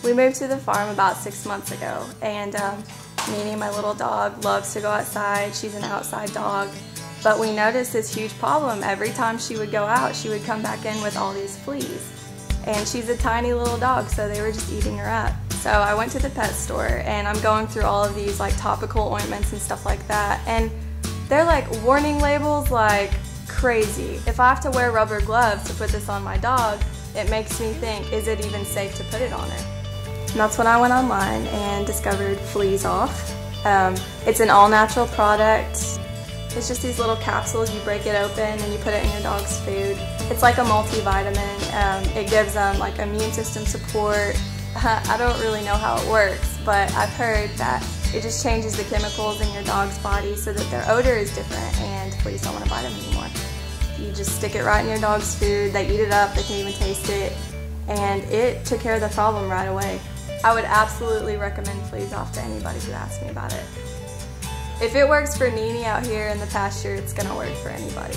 We moved to the farm about 6 months ago, and Nene, my little dog, loves to go outside. She's an outside dog, but we noticed this huge problem. Every time she would go out, she would come back in with all these fleas. And she's a tiny little dog, so they were just eating her up. So I went to the pet store, and I'm going through all of these like topical ointments and stuff like that, and they're like warning labels like crazy. If I have to wear rubber gloves to put this on my dog, it makes me think, is it even safe to put it on her? And that's when I went online and discovered Fleas Off. It's an all-natural product. It's just these little capsules. You break it open and you put it in your dog's food. It's like a multivitamin. It gives them like immune system support. I don't really know how it works, but I've heard that it just changes the chemicals in your dog's body so that their odor is different and fleas don't want to bite them anymore. You just stick it right in your dog's food. They eat it up. They can even taste it. And it took care of the problem right away. I would absolutely recommend Fleas Off to anybody who asks me about it. If it works for Nene out here in the pasture, it's gonna work for anybody.